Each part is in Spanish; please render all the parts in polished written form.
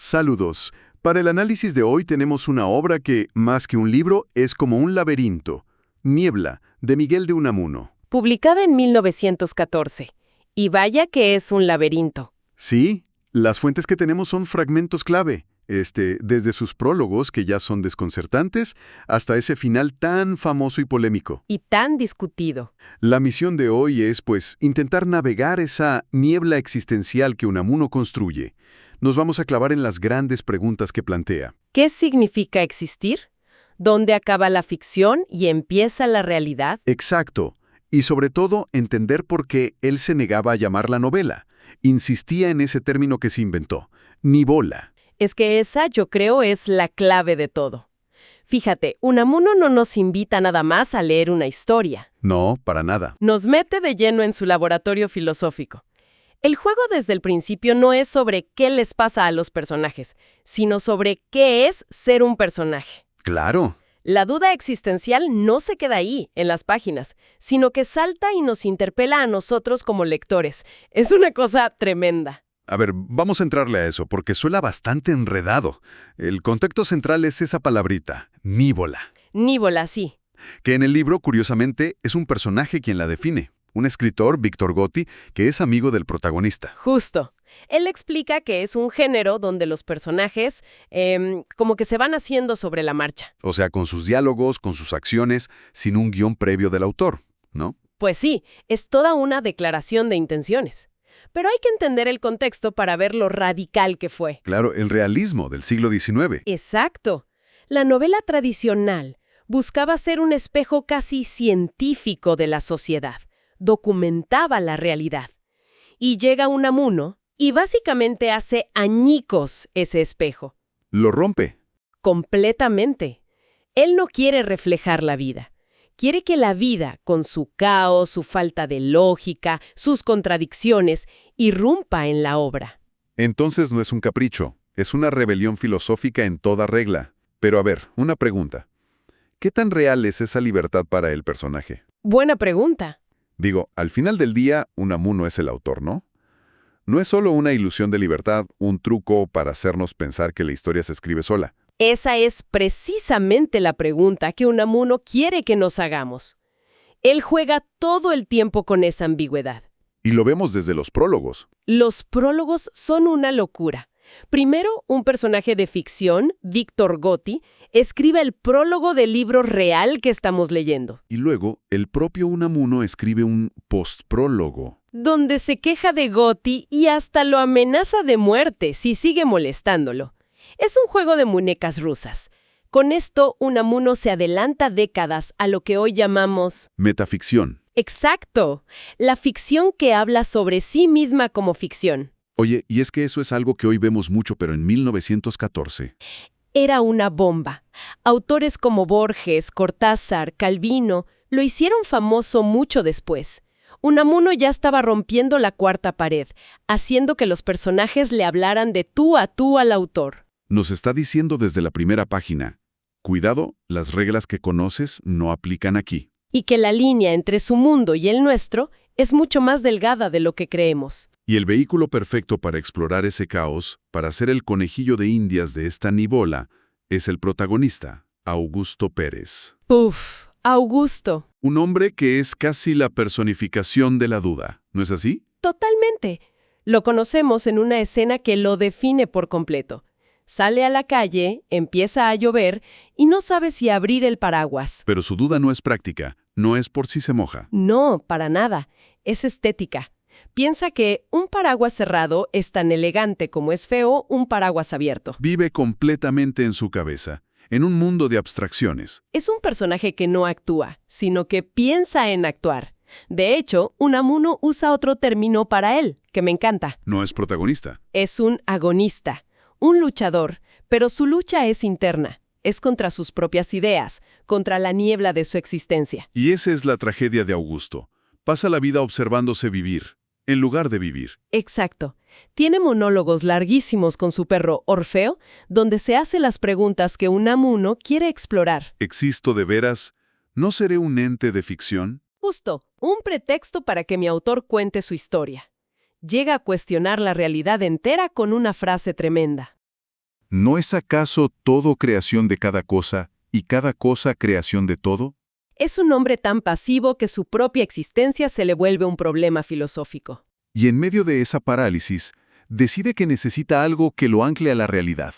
Saludos. Para el análisis de hoy tenemos una obra que, más que un libro, es como un laberinto. Niebla, de Miguel de Unamuno. Publicada en 1914. Y vaya que es un laberinto. Sí, las fuentes que tenemos son fragmentos clave. Desde sus prólogos, que ya son desconcertantes, hasta ese final tan famoso y polémico. Y tan discutido. La misión de hoy es, pues, intentar navegar esa niebla existencial que Unamuno construye. Nos vamos a clavar en las grandes preguntas que plantea. ¿Qué significa existir? ¿Dónde acaba la ficción y empieza la realidad? Exacto. Y sobre todo, entender por qué él se negaba a llamar la novela. Insistía en ese término que se inventó, nivola. Es que esa, yo creo, es la clave de todo. Fíjate, Unamuno no nos invita nada más a leer una historia. No, para nada. Nos mete de lleno en su laboratorio filosófico. El juego desde el principio no es sobre qué les pasa a los personajes, sino sobre qué es ser un personaje. Claro. La duda existencial no se queda ahí, en las páginas, sino que salta y nos interpela a nosotros como lectores. Es una cosa tremenda. A ver, vamos a entrarle a eso, porque suena bastante enredado. El contexto central es esa palabrita, nívola. Nívola, sí. Que en el libro, curiosamente, es un personaje quien la define. Un escritor, Víctor Gotti, que es amigo del protagonista. Justo. Él explica que es un género donde los personajes como que se van haciendo sobre la marcha. O sea, con sus diálogos, con sus acciones, sin un guión previo del autor, ¿no? Pues sí, es toda una declaración de intenciones. Pero hay que entender el contexto para ver lo radical que fue. Claro, el realismo del siglo XIX. Exacto. La novela tradicional buscaba ser un espejo casi científico de la sociedad. Documentaba la realidad. Y llega Unamuno y básicamente hace añicos ese espejo. Lo rompe. Completamente. Él no quiere reflejar la vida. Quiere que la vida, con su caos, su falta de lógica, sus contradicciones, irrumpa en la obra. Entonces no es un capricho, es una rebelión filosófica en toda regla. Pero a ver, una pregunta. ¿Qué tan real es esa libertad para el personaje? Buena pregunta. Digo, al final del día, Unamuno es el autor, ¿no? No es solo una ilusión de libertad, un truco para hacernos pensar que la historia se escribe sola. Esa es precisamente la pregunta que Unamuno quiere que nos hagamos. Él juega todo el tiempo con esa ambigüedad. Y lo vemos desde los prólogos. Los prólogos son una locura. Primero, un personaje de ficción, Víctor Gotti, escribe el prólogo del libro real que estamos leyendo. Y luego, el propio Unamuno escribe un postprólogo. Donde se queja de Gotti y hasta lo amenaza de muerte si sigue molestándolo. Es un juego de muñecas rusas. Con esto, Unamuno se adelanta décadas a lo que hoy llamamos Metaficción. Exacto, la ficción que habla sobre sí misma como ficción. Oye, y es que eso es algo que hoy vemos mucho, pero en 1914. Era una bomba. Autores como Borges, Cortázar, Calvino lo hicieron famoso mucho después. Unamuno ya estaba rompiendo la cuarta pared, haciendo que los personajes le hablaran de tú al autor. Nos está diciendo desde la primera página, cuidado, las reglas que conoces no aplican aquí. Y que la línea entre su mundo y el nuestro es mucho más delgada de lo que creemos. Y el vehículo perfecto para explorar ese caos, para ser el conejillo de indias de esta nivola, es el protagonista, Augusto Pérez. Uf, Augusto. Un hombre que es casi la personificación de la duda, ¿no es así? Totalmente. Lo conocemos en una escena que lo define por completo. Sale a la calle, empieza a llover y no sabe si abrir el paraguas. Pero su duda no es práctica, no es por si se moja. No, para nada. Es estética. Piensa que un paraguas cerrado es tan elegante como es feo un paraguas abierto. Vive completamente en su cabeza, en un mundo de abstracciones. Es un personaje que no actúa, sino que piensa en actuar. De hecho, Unamuno usa otro término para él, que me encanta. No es protagonista. Es un agonista. Un luchador, pero su lucha es interna, es contra sus propias ideas, contra la niebla de su existencia. Y esa es la tragedia de Augusto. Pasa la vida observándose vivir, en lugar de vivir. Exacto. Tiene monólogos larguísimos con su perro Orfeo, donde se hace las preguntas que Unamuno quiere explorar. ¿Existo de veras? ¿No seré un ente de ficción? Justo, un pretexto para que mi autor cuente su historia. Llega a cuestionar la realidad entera con una frase tremenda. ¿No es acaso todo creación de cada cosa y cada cosa creación de todo? Es un hombre tan pasivo que su propia existencia se le vuelve un problema filosófico. Y en medio de esa parálisis, decide que necesita algo que lo ancle a la realidad,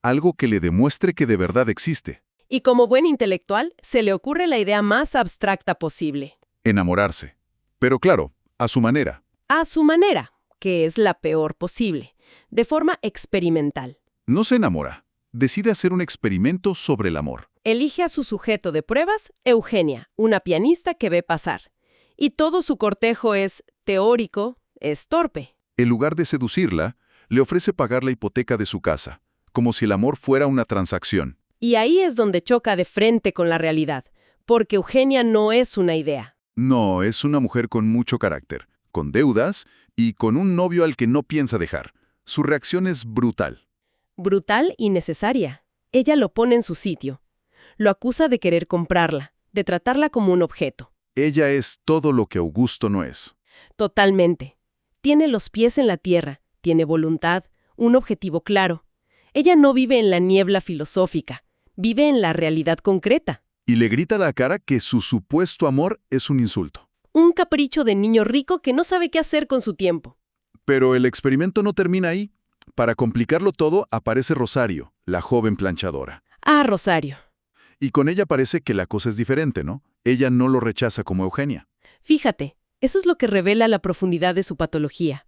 algo que le demuestre que de verdad existe. Y como buen intelectual, se le ocurre la idea más abstracta posible. Enamorarse. Pero claro, a su manera. A su manera, que es la peor posible, de forma experimental. No se enamora. Decide hacer un experimento sobre el amor. Elige a su sujeto de pruebas, Eugenia, una pianista que ve pasar. Y todo su cortejo es teórico, es torpe. En lugar de seducirla, le ofrece pagar la hipoteca de su casa, como si el amor fuera una transacción. Y ahí es donde choca de frente con la realidad, porque Eugenia no es una idea. No, es una mujer con mucho carácter, con deudas y con un novio al que no piensa dejar. Su reacción es brutal. Brutal y necesaria. Ella lo pone en su sitio. Lo acusa de querer comprarla, de tratarla como un objeto. Ella es todo lo que Augusto no es. Totalmente. Tiene los pies en la tierra, tiene voluntad, un objetivo claro. Ella no vive en la niebla filosófica, vive en la realidad concreta. Y le grita a la cara que su supuesto amor es un insulto. Un capricho de niño rico que no sabe qué hacer con su tiempo. Pero el experimento no termina ahí. Para complicarlo todo, aparece Rosario, la joven planchadora. Ah, Rosario. Y con ella parece que la cosa es diferente, ¿no? Ella no lo rechaza como Eugenia. Fíjate, eso es lo que revela la profundidad de su patología.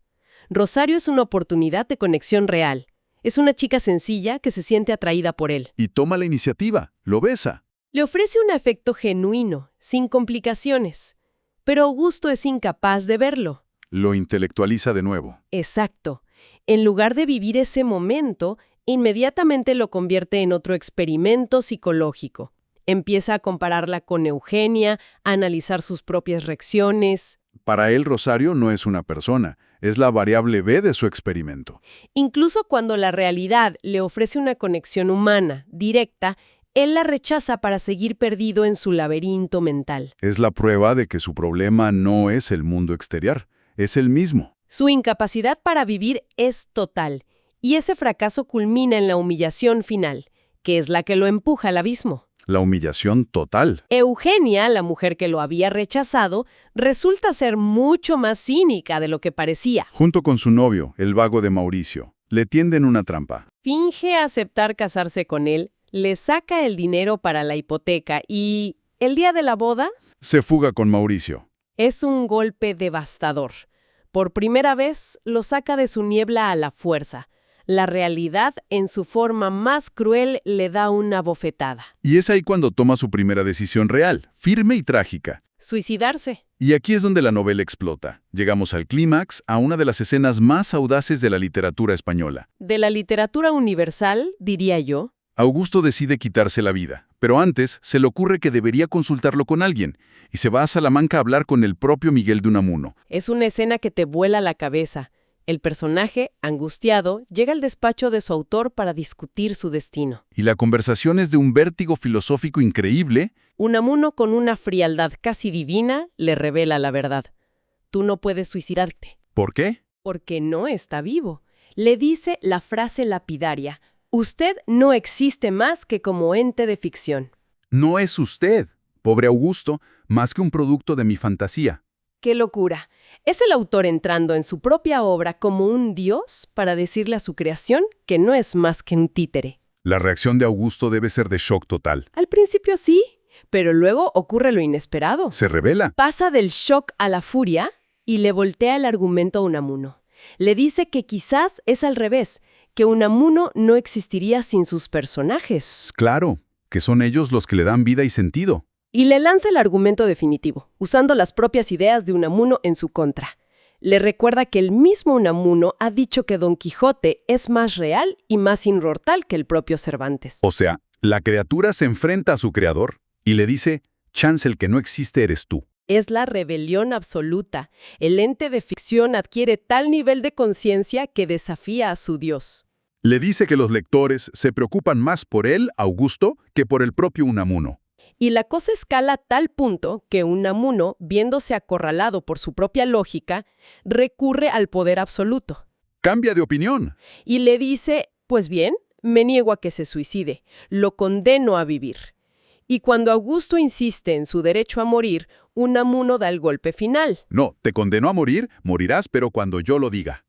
Rosario es una oportunidad de conexión real. Es una chica sencilla que se siente atraída por él. Y toma la iniciativa, lo besa. Le ofrece un afecto genuino, sin complicaciones. Pero Augusto es incapaz de verlo. Lo intelectualiza de nuevo. Exacto. En lugar de vivir ese momento, inmediatamente lo convierte en otro experimento psicológico. Empieza a compararla con Eugenia, a analizar sus propias reacciones. Para él, Rosario no es una persona, es la variable B de su experimento. Incluso cuando la realidad le ofrece una conexión humana, directa, él la rechaza para seguir perdido en su laberinto mental. Es la prueba de que su problema no es el mundo exterior, es el mismo. Su incapacidad para vivir es total, y ese fracaso culmina en la humillación final, que es la que lo empuja al abismo. La humillación total. Eugenia, la mujer que lo había rechazado, resulta ser mucho más cínica de lo que parecía. Junto con su novio, el vago de Mauricio, le tienden una trampa. Finge aceptar casarse con él, le saca el dinero para la hipoteca y, el día de la boda, Se fuga con Mauricio. es un golpe devastador. Por primera vez, lo saca de su niebla a la fuerza. La realidad, en su forma más cruel, le da una bofetada. Y es ahí cuando toma su primera decisión real, firme y trágica. Suicidarse. Y aquí es donde la novela explota. Llegamos al clímax, a una de las escenas más audaces de la literatura española. De la literatura universal, diría yo. Augusto decide quitarse la vida, pero antes se le ocurre que debería consultarlo con alguien, y se va a Salamanca a hablar con el propio Miguel de Unamuno. Es una escena que te vuela la cabeza. El personaje, angustiado, llega al despacho de su autor para discutir su destino. Y la conversación es de un vértigo filosófico increíble. Unamuno, con una frialdad casi divina, le revela la verdad. Tú no puedes suicidarte. ¿Por qué? Porque no está vivo. Le dice la frase lapidaria: usted no existe más que como ente de ficción. No es usted, pobre Augusto, más que un producto de mi fantasía. ¡Qué locura! Es el autor entrando en su propia obra como un dios para decirle a su creación que no es más que un títere. La reacción de Augusto debe ser de shock total. Al principio sí, pero luego ocurre lo inesperado. Se revela. Pasa del shock a la furia y le voltea el argumento a Unamuno. Le dice que quizás es al revés, que Unamuno no existiría sin sus personajes. Claro, que son ellos los que le dan vida y sentido. Y le lanza el argumento definitivo, usando las propias ideas de Unamuno en su contra. Le recuerda que el mismo Unamuno ha dicho que Don Quijote es más real y más inmortal que el propio Cervantes. O sea, la criatura se enfrenta a su creador y le dice, chance el que no existe eres tú. Es la rebelión absoluta. El ente de ficción adquiere tal nivel de conciencia que desafía a su Dios. Le dice que los lectores se preocupan más por él, Augusto, que por el propio Unamuno. Y la cosa escala a tal punto que Unamuno, viéndose acorralado por su propia lógica, recurre al poder absoluto. Cambia de opinión. Y le dice, pues bien, me niego a que se suicide, lo condeno a vivir. Y cuando Augusto insiste en su derecho a morir, Unamuno da el golpe final. No, te condeno a morir, morirás, pero cuando yo lo diga.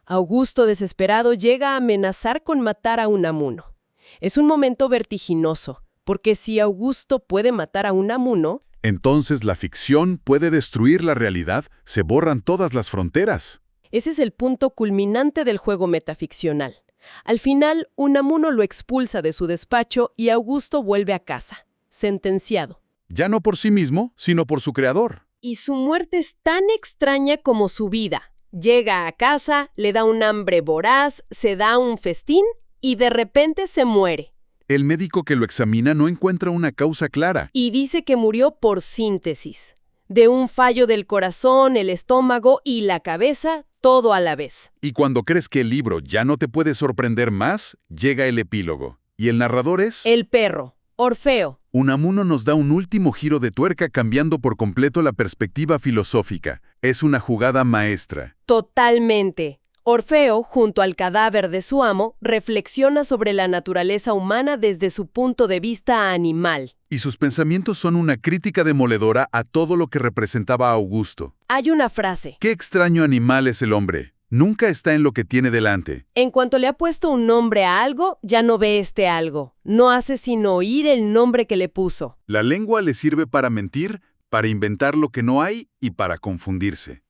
Augusto, desesperado, llega a amenazar con matar a Unamuno. Es un momento vertiginoso, porque si Augusto puede matar a Unamuno, Entonces la ficción puede destruir la realidad, se borran todas las fronteras. ese es el punto culminante del juego metaficcional. Al final, Unamuno lo expulsa de su despacho y Augusto vuelve a casa, sentenciado. Ya no por sí mismo, sino por su creador. Y su muerte es tan extraña como su vida. Llega a casa, le da un hambre voraz, se da un festín y de repente se muere. El médico que lo examina no encuentra una causa clara. Y dice que murió por síntesis. De un fallo del corazón, el estómago y la cabeza, todo a la vez. Y cuando crees que el libro ya no te puede sorprender más, llega el epílogo. Y el narrador es... El perro, Orfeo. Unamuno nos da un último giro de tuerca cambiando por completo la perspectiva filosófica. Es una jugada maestra. Totalmente. Orfeo, junto al cadáver de su amo, reflexiona sobre la naturaleza humana desde su punto de vista animal. Y sus pensamientos son una crítica demoledora a todo lo que representaba a Augusto. Hay una frase. Qué extraño animal es el hombre. Nunca está en lo que tiene delante. En cuanto le ha puesto un nombre a algo, ya no ve este algo. No hace sino oír el nombre que le puso. La lengua le sirve para mentir, para inventar lo que no hay y para confundirse.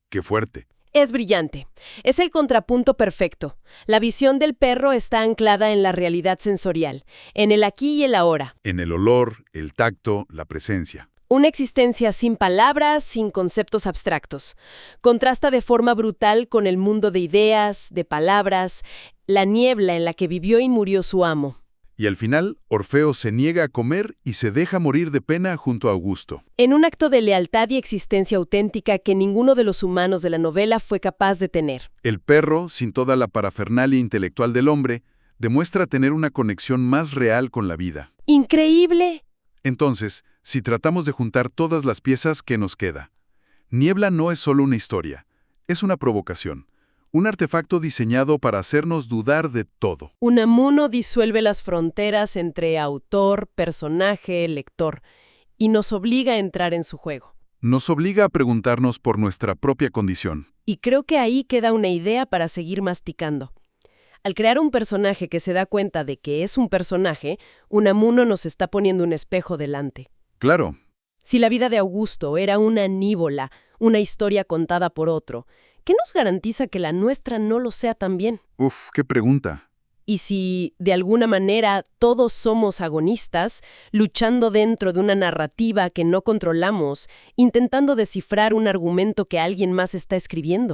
Qué fuerte. Es brillante. Es el contrapunto perfecto. La visión del perro está anclada en la realidad sensorial, en el aquí y el ahora. En el olor, el tacto, la presencia. Una existencia sin palabras, sin conceptos abstractos. Contrasta de forma brutal con el mundo de ideas, de palabras, la niebla en la que vivió y murió su amo. Y al final, Orfeo se niega a comer y se deja morir de pena junto a Augusto. En un acto de lealtad y existencia auténtica que ninguno de los humanos de la novela fue capaz de tener. El perro, sin toda la parafernalia intelectual del hombre, demuestra tener una conexión más real con la vida. ¡Increíble! Entonces, si tratamos de juntar todas las piezas, ¿qué nos queda? Niebla no es solo una historia, es una provocación. Un artefacto diseñado para hacernos dudar de todo. Unamuno disuelve las fronteras entre autor, personaje, lector, y nos obliga a entrar en su juego. Nos obliga a preguntarnos por nuestra propia condición. Y creo que ahí queda una idea para seguir masticando. Al crear un personaje que se da cuenta de que es un personaje, Unamuno nos está poniendo un espejo delante. Claro. Si la vida de Augusto era una nívola, una historia contada por otro, ¿qué nos garantiza que la nuestra no lo sea también? Uf, qué pregunta. Y si, de alguna manera, todos somos agonistas, luchando dentro de una narrativa que no controlamos, intentando descifrar un argumento que alguien más está escribiendo.